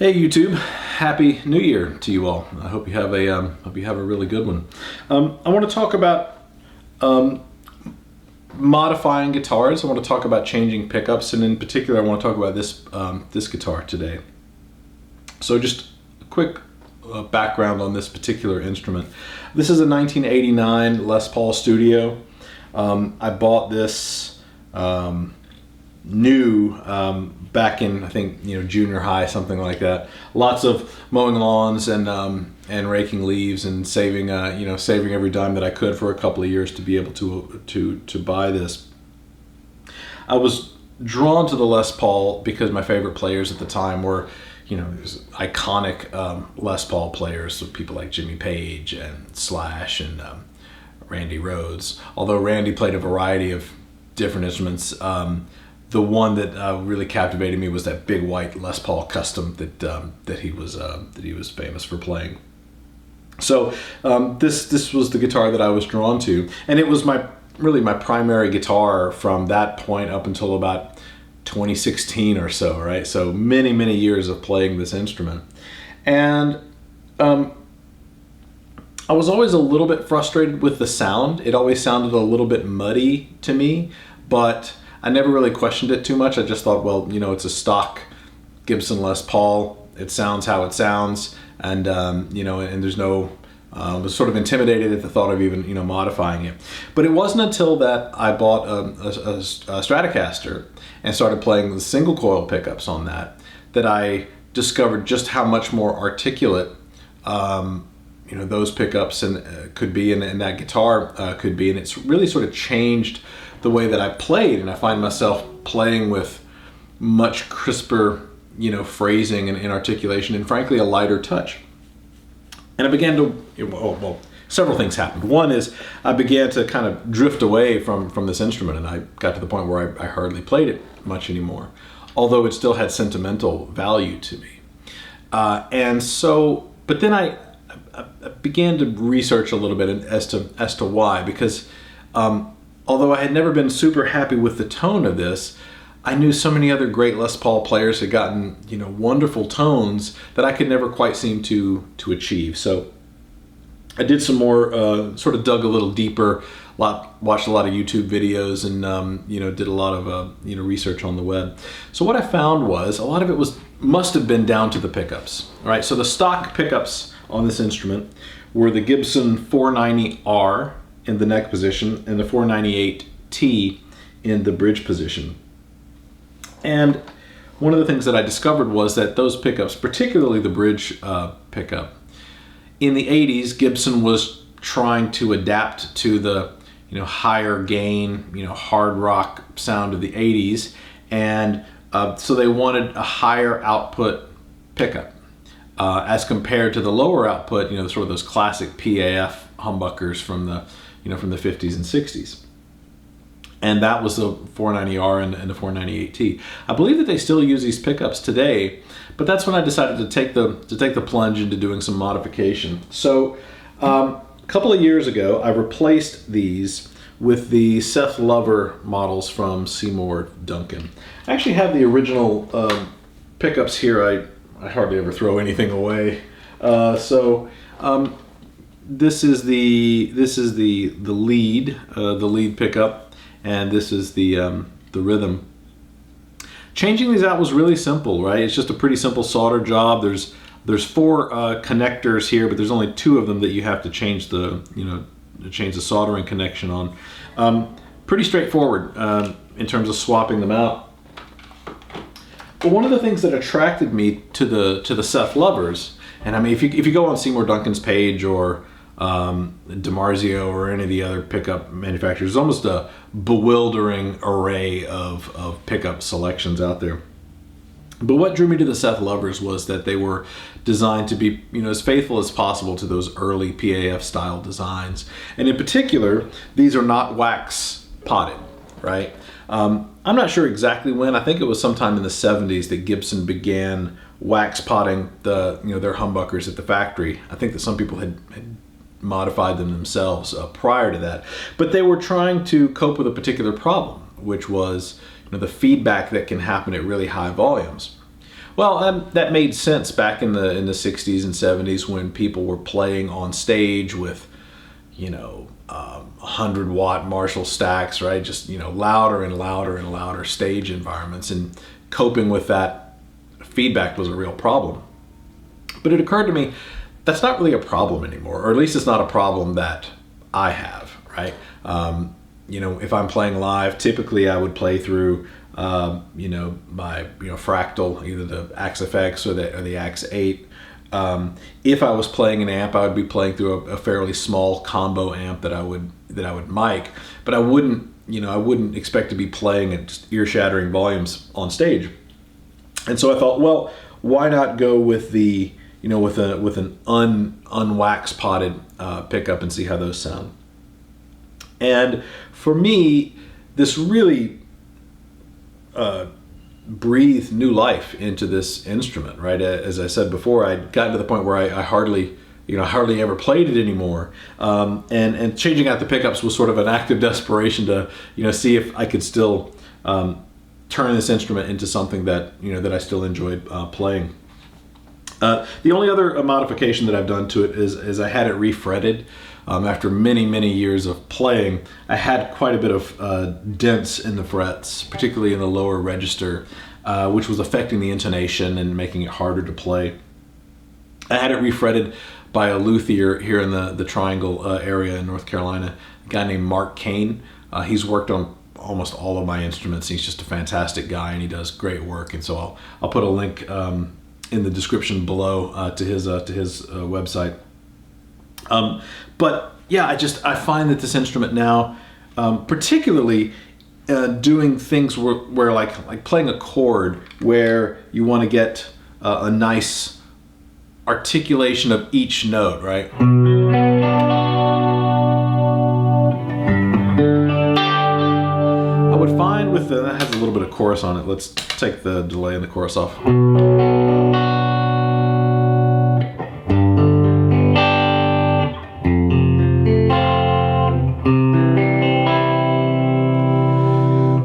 Hey YouTube, Happy New Year to you all. I hope you have a really good one. I want to talk about modifying guitars. I want to talk about changing pickups, and in particular, I want to talk about this guitar today. So just a quick background on this particular instrument. This is a 1989 Les Paul Studio. I bought this new back in, I think, junior high, something like that. Lots of mowing lawns and raking leaves and saving saving every dime that I could for a couple of years to be able to buy this. I was drawn to the Les Paul because my favorite players at the time were iconic Les Paul players, so people like Jimmy Page and Slash and Randy Rhoads. Although Randy played a variety of different instruments, the one that really captivated me was that big white Les Paul Custom that he was famous for playing. So this was the guitar that I was drawn to, and it was my primary guitar from that point up until about 2016 or so, right? So many years of playing this instrument, and I was always a little bit frustrated with the sound. It always sounded a little bit muddy to me, but I never really questioned it too much. I just thought, well, it's a stock Gibson Les Paul. It sounds how it sounds, and and there's no. I was sort of intimidated at the thought of even modifying it. But it wasn't until that I bought a Stratocaster and started playing the single coil pickups on that I discovered just how much more articulate those pickups could be, and that guitar could be, and it's really sort of changed the way that I played, and I find myself playing with much crisper, phrasing and articulation, and frankly a lighter touch. And I began to, several things happened. One is I began to kind of drift away from this instrument, and I got to the point where I hardly played it much anymore, although it still had sentimental value to me. But then I began to research a little bit as to why, because although I had never been super happy with the tone of this, I knew so many other great Les Paul players had gotten wonderful tones that I could never quite seem to achieve. So I did some more, sort of dug a little deeper, watched a lot of YouTube videos, and did a lot of research on the web. So what I found was a lot of it must have been down to the pickups. Right. So the stock pickups on this instrument were the Gibson 490R in the neck position and the 498T in the bridge position. And one of the things that I discovered was that those pickups, particularly the bridge pickup, in the 80s, Gibson was trying to adapt to the higher gain, hard rock sound of the 80s, and so they wanted a higher output pickup as compared to the lower output, sort of those classic PAF humbuckers from the 50s and 60s. And that was the 490R and the 498T. I believe that they still use these pickups today, but that's when I decided to take the plunge into doing some modification. So a couple of years ago, I replaced these with the Seth Lover models from Seymour Duncan. I actually have the original pickups here. I hardly ever throw anything away. This is the lead pickup, and this is the rhythm. Changing these out was really simple, right? It's just a pretty simple solder job. There's four connectors here, but there's only two of them that you have to change the soldering connection on. Pretty straightforward in terms of swapping them out. But one of the things that attracted me to the Seth Lovers, and I mean, if you go on Seymour Duncan's page or DiMarzio or any of the other pickup manufacturers, there's almost a bewildering array of pickup selections out there. But what drew me to the Seth Lovers was that they were designed to be, as faithful as possible to those early PAF style designs. And in particular, these are not wax potted, right? I'm not sure exactly when. I think it was sometime in the 70s that Gibson began wax potting their humbuckers at the factory. I think that some people had modified them themselves prior to that. But they were trying to cope with a particular problem, which was the feedback that can happen at really high volumes. Well, that made sense back in the 60s and 70s when people were playing on stage with 100-watt Marshall stacks, right? Just louder and louder and louder stage environments, and coping with that feedback was a real problem. But it occurred to me that's not really a problem anymore, or at least it's not a problem that I have, right? If I'm playing live, typically I would play through, my Fractal, either the Axe FX or the Axe 8. If I was playing an amp, I would be playing through a fairly small combo amp that I would mic, but I wouldn't expect to be playing at just ear-shattering volumes on stage. And so I thought, well, why not go with the with an unwax potted pickup and see how those sound. And for me, this really breathed new life into this instrument, right? As I said before, I'd gotten to the point where I hardly ever played it anymore. And changing out the pickups was sort of an act of desperation to, see if I could still turn this instrument into something that, that I still enjoyed playing. The only other modification that I've done to it is I had it refretted. After many, many years of playing, I had quite a bit of dents in the frets, particularly in the lower register, which was affecting the intonation and making it harder to play. I had it refretted by a luthier here in the Triangle area in North Carolina, a guy named Mark Kane. He's worked on almost all of my instruments. He's just a fantastic guy and he does great work. And so I'll put a link in the description below to his website. But yeah, I find that this instrument now, particularly doing things where like playing a chord where you want to get a nice articulation of each note, right? I would find that has a little bit of chorus on it. Let's take the delay in the chorus off.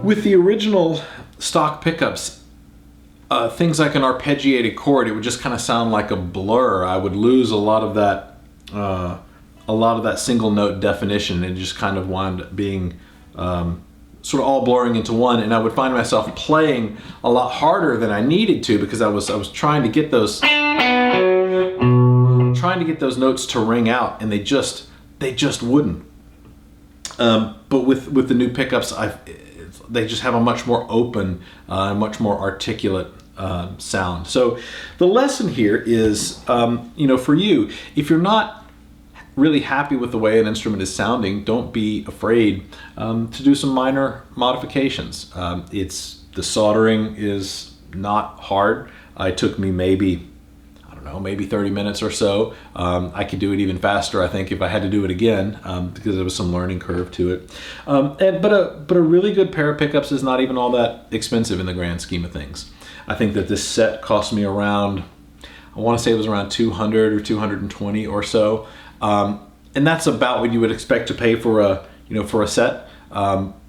With the original stock pickups, things like an arpeggiated chord, it would just kind of sound like a blur. I would lose a lot of that single note definition and just kind of wound up being sort of all blurring into one. And I would find myself playing a lot harder than I needed to because I was trying to get those notes to ring out, and they just wouldn't. But with the new pickups, they just have a much more open, much more articulate sound. So the lesson here is, for you, if you're not really happy with the way an instrument is sounding, don't be afraid to do some minor modifications. The soldering is not hard. It took me maybe 30 minutes or so. I could do it even faster, I think, if I had to do it again, because there was some learning curve to it. But a really good pair of pickups is not even all that expensive in the grand scheme of things. I think that this set cost me around, I want to say it was around 200 or 220 or so. And that's about what you would expect to pay for a set,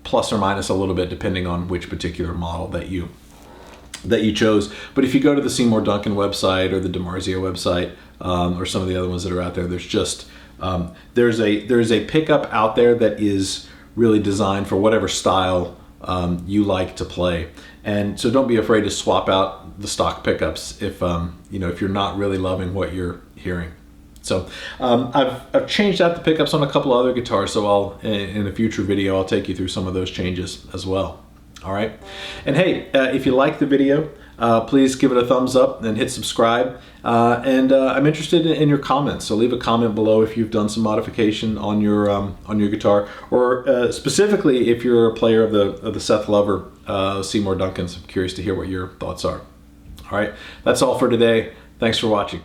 plus or minus a little bit depending on which particular model that you chose. But if you go to the Seymour Duncan website or the DiMarzio website, or some of the other ones that are out there, there's just there's a pickup out there that is really designed for whatever style you like to play. And so don't be afraid to swap out the stock pickups if you're not really loving what you're hearing. So I've changed out the pickups on a couple other guitars, so in a future video I'll take you through some of those changes as well. All right. And hey, if you like the video, please give it a thumbs up and hit subscribe. And I'm interested in your comments, so leave a comment below if you've done some modification on your guitar, or specifically if you're a player of the Seth Lover Seymour Duncans. I'm curious to hear what your thoughts are. All right, that's all for today. Thanks for watching.